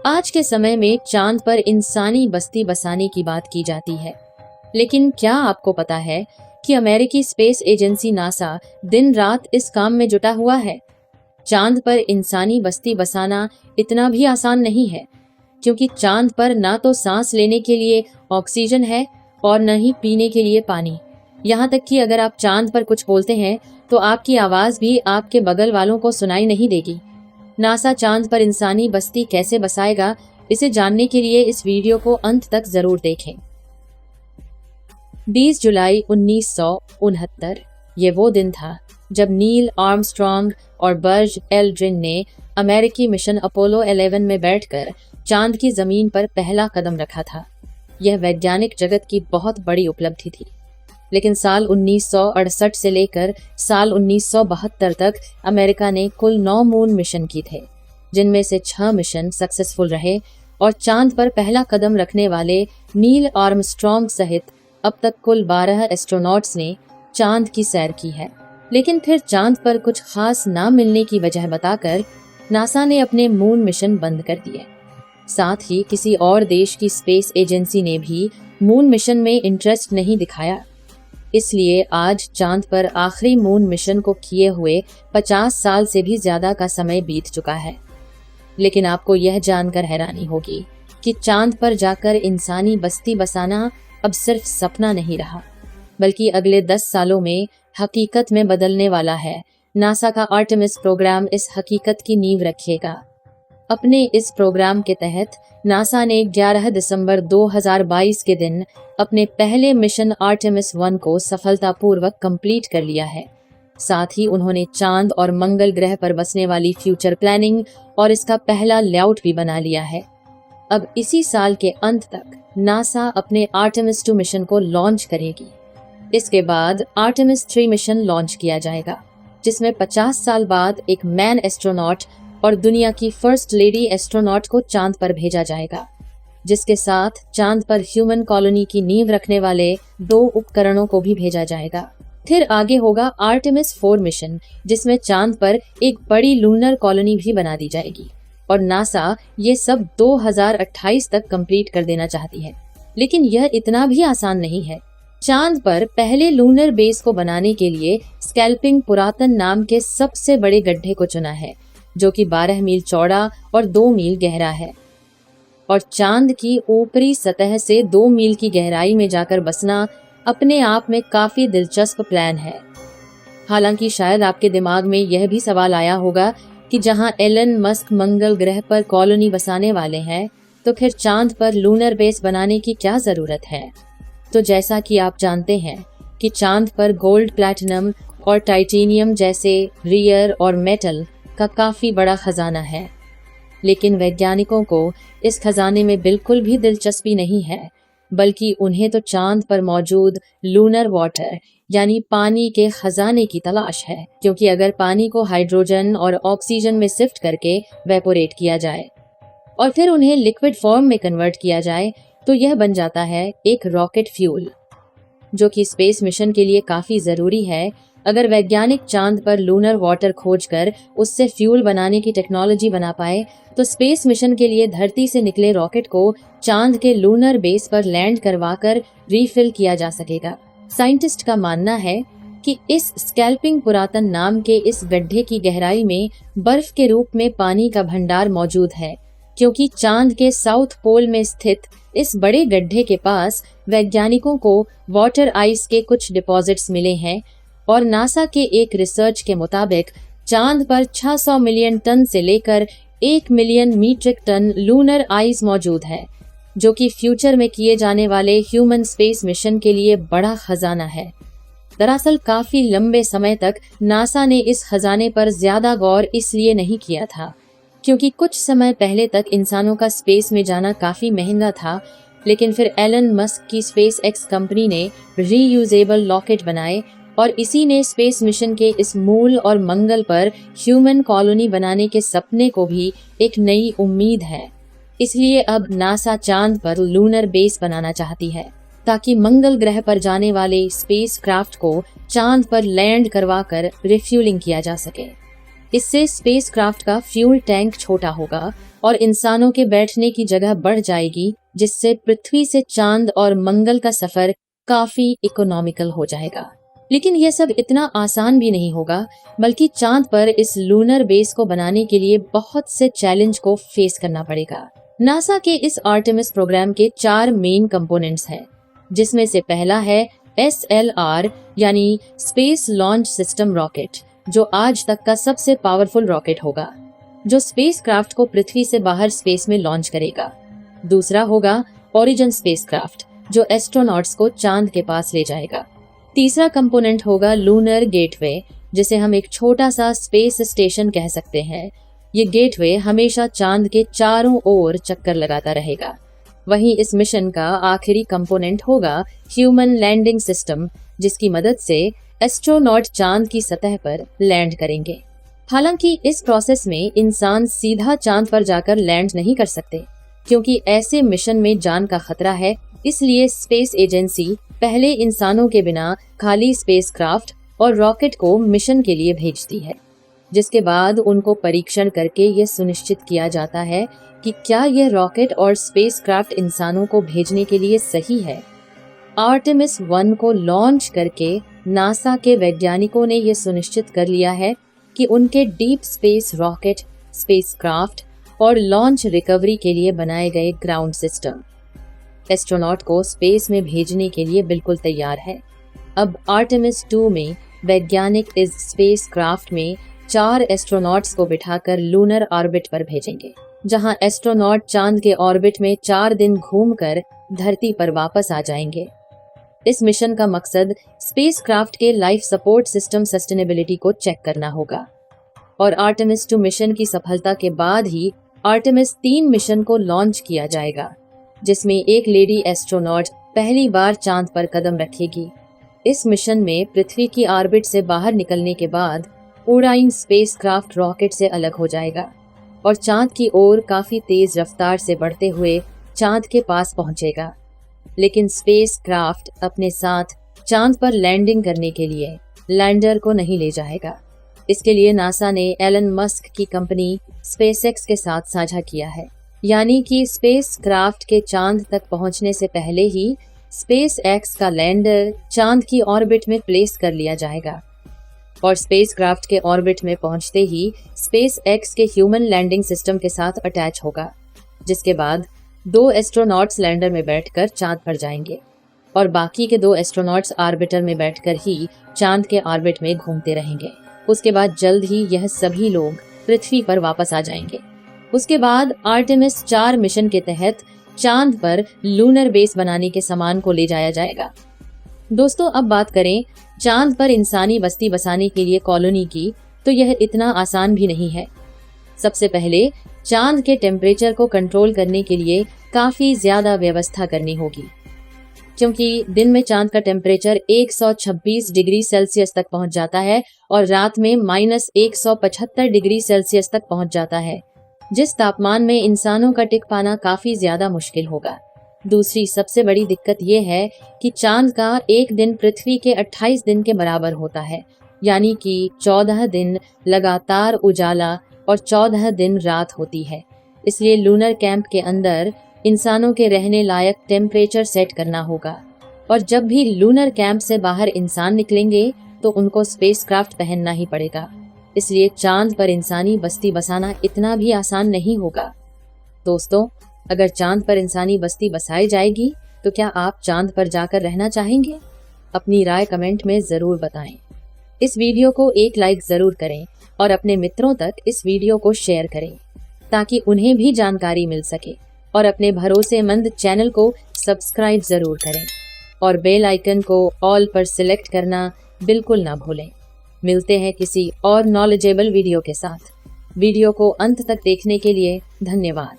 आज के समय में चांद पर इंसानी बस्ती बसाने की बात की जाती है, लेकिन क्या आपको पता है कि अमेरिकी स्पेस एजेंसी नासा दिन रात इस काम में जुटा हुआ है। चांद पर इंसानी बस्ती बसाना इतना भी आसान नहीं है, क्योंकि चांद पर ना तो सांस लेने के लिए ऑक्सीजन है और न ही पीने के लिए पानी। यहाँ तक कि अगर आप चांद पर कुछ बोलते हैं तो आपकी आवाज भी आपके बगल वालों को सुनाई नहीं देगी। नासा चांद पर इंसानी बस्ती कैसे बसाएगा, इसे जानने के लिए इस वीडियो को अंत तक जरूर देखें। 20 जुलाई 1969 ये वो दिन था जब नील आर्मस्ट्रॉन्ग और बज़ एल्ड्रिन ने अमेरिकी मिशन अपोलो 11 में बैठकर चांद की जमीन पर पहला कदम रखा था। यह वैज्ञानिक जगत की बहुत बड़ी उपलब्धि थी, लेकिन साल 1968 से लेकर साल 1972 तक अमेरिका ने कुल 9 मून मिशन किए थे, जिनमें से 6 मिशन सक्सेसफुल रहे और चांद पर पहला कदम रखने वाले नील आर्मस्ट्रॉन्ग सहित अब तक कुल 12 एस्ट्रोनॉट्स ने चांद की सैर की है। लेकिन फिर चांद पर कुछ खास ना मिलने की वजह बताकर नासा ने अपने मून मिशन बंद कर दिए। साथ ही किसी और देश की स्पेस एजेंसी ने भी मून मिशन में इंटरेस्ट नहीं दिखाया। इसलिए आज चांद पर आखिरी मून मिशन को किए हुए 50 साल से भी ज्यादा का समय बीत चुका है। लेकिन आपको यह जानकर हैरानी होगी कि चांद पर जाकर इंसानी बस्ती बसाना अब सिर्फ सपना नहीं रहा, बल्कि अगले 10 सालों में हकीकत में बदलने वाला है। नासा का आर्टेमिस प्रोग्राम इस हकीकत की नींव रखेगा। अपने इस प्रोग्राम के तहत नासा ने 11 दिसंबर 2022 के दिन अपने पहले मिशन आर्टेमिस 1 को सफलतापूर्वक कंप्लीट कर लिया है। साथ ही उन्होंने चांद और मंगल ग्रह पर बसने वाली फ्यूचर प्लानिंग और इसका पहला लेआउट भी बना लिया है। अब इसी साल के अंत तक नासा अपने आर्टेमिस 2 मिशन को लॉन्च करेगी। इसके बाद आर्टेमिस 3 मिशन लॉन्च किया जाएगा, जिसमें 50 साल बाद एक मैन एस्ट्रोनॉट और दुनिया की फर्स्ट लेडी एस्ट्रोनॉट को चांद पर भेजा जाएगा, जिसके साथ चांद पर ह्यूमन कॉलोनी की नींव रखने वाले 2 उपकरणों को भी भेजा जाएगा। फिर आगे होगा आर्टेमिस 4 मिशन, जिसमें चांद पर एक बड़ी लूनर कॉलोनी भी बना दी जाएगी और नासा ये सब 2028 तक कंप्लीट कर देना चाहती है। लेकिन यह इतना भी आसान नहीं है। चांद पर पहले लूनर बेस को बनाने के लिए स्कैल्पिंग पुरातन नाम के सबसे बड़े गड्ढे को चुना है, जो कि 12 मील चौड़ा और 2 मील गहरा है। और चांद की ऊपरी सतह से 2 मील की गहराई में जाकर बसना अपने आप में काफी दिलचस्प प्लान है। हालांकि शायद आपके दिमाग में यह भी सवाल आया होगा कि जहां एलन मस्क मंगल ग्रह पर कॉलोनी बसाने वाले हैं, तो फिर चांद पर लूनर बेस बनाने की क्या जरूरत है। तो जैसा कि आप जानते हैं कि चांद पर गोल्ड, प्लैटिनम और टाइटेनियम जैसे रेयर और मेटल का काफी बड़ा खजाना है। लेकिन वैज्ञानिकों को इस खजाने में बिल्कुल भी दिलचस्पी नहीं है, बल्कि उन्हें तो चांद पर मौजूद लूनर वाटर यानी पानी के खजाने की तलाश है। क्योंकि अगर पानी को हाइड्रोजन और ऑक्सीजन में शिफ्ट करके वेपोरेट किया जाए और फिर उन्हें लिक्विड फॉर्म में कन्वर्ट किया जाए, तो यह बन जाता है एक रॉकेट फ्यूल, जो कि स्पेस मिशन के लिए काफी जरूरी है। अगर वैज्ञानिक चांद पर लूनर वाटर खोजकर उससे फ्यूल बनाने की टेक्नोलॉजी बना पाए, तो स्पेस मिशन के लिए धरती से निकले रॉकेट को चांद के लूनर बेस पर लैंड करवाकर रीफिल किया जा सकेगा। साइंटिस्ट का मानना है कि इस स्कैल्पिंग पुरातन नाम के इस गड्ढे की गहराई में बर्फ के रूप में पानी का भंडार मौजूद है, क्योंकि चांद के साउथ पोल में स्थित इस बड़े गड्ढे के पास वैज्ञानिकों को वाटर आइस के कुछ डिपॉजिट्स मिले हैं और नासा के एक रिसर्च के मुताबिक चांद पर 600 मिलियन टन से लेकर 1 million metric ton lunar ice मौजूद है, जो कि फ्यूचर में किए जाने वाले ह्यूमन स्पेस मिशन के लिए बड़ा खजाना है। दरअसल काफी लंबे समय तक नासा ने इस खजाने पर ज्यादा गौर इसलिए नहीं किया था, क्योंकि कुछ समय पहले तक इंसानों का स्पेस में जाना काफी महंगा था। लेकिन फिर एलन मस्क की स्पेस एक्स कंपनी ने रीयूजेबल रॉकेट बनाए और इसी ने स्पेस मिशन के इस मूल और मंगल पर ह्यूमन कॉलोनी बनाने के सपने को भी एक नई उम्मीद है। इसलिए अब नासा चांद पर लूनर बेस बनाना चाहती है, ताकि मंगल ग्रह पर जाने वाले स्पेस क्राफ्ट को चांद पर लैंड करवाकर रिफ्यूलिंग किया जा सके। इससे स्पेसक्राफ्ट का फ्यूल टैंक छोटा होगा और इंसानों के बैठने की जगह बढ़ जाएगी, जिससे पृथ्वी से चांद और मंगल का सफर काफी इकोनॉमिकल हो जाएगा। लेकिन यह सब इतना आसान भी नहीं होगा, बल्कि चांद पर इस लूनर बेस को बनाने के लिए बहुत से चैलेंज को फेस करना पड़ेगा। नासा के इस आर्टेमिस प्रोग्राम के 4 मेन कंपोनेंट्स हैं, जिसमें से पहला है SLR यानी स्पेस लॉन्च सिस्टम रॉकेट, जो आज तक का सबसे पावरफुल रॉकेट होगा, जो स्पेसक्राफ्ट को पृथ्वी से बाहर स्पेस में लॉन्च करेगा। दूसरा होगा ओरिजिन स्पेसक्राफ्ट, जो एस्ट्रोनॉट्स को चांद के पास ले जाएगा। तीसरा कंपोनेंट होगा लूनर गेटवे, जिसे हम एक छोटा सा स्पेस स्टेशन कह सकते हैं। ये गेटवे हमेशा चांद के चारों ओर चक्कर लगाता रहेगा। वहीं इस मिशन का आखिरी कंपोनेंट होगा ह्यूमन लैंडिंग सिस्टम, जिसकी मदद से एस्ट्रोनॉट चांद की सतह पर लैंड करेंगे। हालांकि इस प्रोसेस में इंसान सीधा चांद पर जाकर लैंड नहीं कर सकते, क्योंकि ऐसे मिशन में जान का खतरा है। इसलिए स्पेस एजेंसी पहले इंसानों के बिना खाली स्पेसक्राफ्ट और रॉकेट को मिशन के लिए भेजती है, जिसके बाद उनको परीक्षण करके ये सुनिश्चित किया जाता है कि क्या यह रॉकेट और स्पेसक्राफ्ट इंसानों को भेजने के लिए सही है। आर्टेमिस 1 को लॉन्च करके नासा के वैज्ञानिकों ने यह सुनिश्चित कर लिया है कि उनके डीप स्पेस रॉकेट, स्पेसक्राफ्ट और लॉन्च रिकवरी के लिए बनाए गए ग्राउंड सिस्टम एस्ट्रोनॉट को स्पेस में भेजने के लिए बिल्कुल तैयार है। अब आर्टेमिस 2 में वैज्ञानिक इस स्पेसक्राफ्ट में 4 एस्ट्रोनॉट्स को बिठाकर लूनर ऑर्बिट पर भेजेंगे, जहां एस्ट्रोनॉट चांद के ऑर्बिट में 4 दिन घूमकर धरती पर वापस आ जाएंगे। इस मिशन का मकसद स्पेसक्राफ्ट के लाइफ सपोर्ट सिस्टम सस्टेनेबिलिटी को चेक करना होगा। और आर्टेमिस 2 मिशन की सफलता के बाद ही आर्टेमिस 3 मिशन को लॉन्च किया जाएगा, जिसमें एक लेडी एस्ट्रोनॉट पहली बार चांद पर कदम रखेगी। इस मिशन में पृथ्वी की ऑर्बिट से बाहर निकलने के बाद ओराइन स्पेसक्राफ्ट रॉकेट से अलग हो जाएगा और चांद की ओर काफी तेज रफ्तार से बढ़ते हुए चांद के पास पहुंचेगा। लेकिन स्पेसक्राफ्ट अपने साथ चांद पर लैंडिंग करने के लिए लैंडर को नहीं ले जाएगा। इसके लिए नासा ने एलन मस्क की कंपनी स्पेसएक्स के साथ साझा किया है, यानी कि स्पेसक्राफ्ट के चांद तक पहुंचने से पहले ही स्पेसएक्स का लैंडर चांद की ऑर्बिट में प्लेस कर लिया जाएगा और स्पेसक्राफ्ट के ऑर्बिट में पहुंचते ही स्पेसएक्स के ह्यूमन लैंडिंग सिस्टम के साथ अटैच होगा, जिसके बाद 2 एस्ट्रोनॉट्स लैंडर में बैठकर चांद पर जाएंगे और बाकी के 2 एस्ट्रोनॉट्स ऑर्बिटर में बैठकर ही चांद के ऑर्बिट में घूमते रहेंगे। उसके बाद जल्द ही यह सभी लोग पृथ्वी पर वापस आ जाएंगे। उसके बाद आर्टेमिस 4 मिशन के तहत चांद पर लूनर बेस बनाने के सामान को ले जाया जाएगा। दोस्तों, अब बात करें चांद पर इंसानी बस्ती बसाने के लिए कॉलोनी की, तो यह इतना आसान भी नहीं है। सबसे पहले चांद के टेम्परेचर को कंट्रोल करने के लिए काफी ज्यादा व्यवस्था करनी होगी, क्योंकि दिन में चांद का टेम्परेचर 126 डिग्री सेल्सियस तक पहुंच जाता है और रात में -175 डिग्री सेल्सियस तक पहुंच जाता है, जिस तापमान में इंसानों का टिक पाना काफी ज्यादा मुश्किल होगा। दूसरी सबसे बड़ी दिक्कत यह है कि चांद का एक दिन पृथ्वी के 28 दिन के बराबर होता है, यानी कि 14 दिन लगातार उजाला और 14 दिन रात होती है। इसलिए लूनर कैंप के अंदर इंसानों के रहने लायक टेम्परेचर सेट करना होगा और जब भी लूनर कैंप से बाहर इंसान निकलेंगे तो उनको स्पेसक्राफ्ट पहनना ही पड़ेगा। इसलिए चांद पर इंसानी बस्ती बसाना इतना भी आसान नहीं होगा। दोस्तों, अगर चांद पर इंसानी बस्ती बसाई जाएगी तो क्या आप चांद पर जाकर रहना चाहेंगे? अपनी राय कमेंट में जरूर बताएं। इस वीडियो को एक लाइक जरूर करें और अपने मित्रों तक इस वीडियो को शेयर करें ताकि उन्हें भी जानकारी मिल सके, और अपने भरोसेमंद चैनल को सब्सक्राइब जरूर करें और बेल आइकन को ऑल पर सिलेक्ट करना बिल्कुल ना भूलें। मिलते हैं किसी और नॉलेजेबल वीडियो के साथ। वीडियो को अंत तक देखने के लिए धन्यवाद।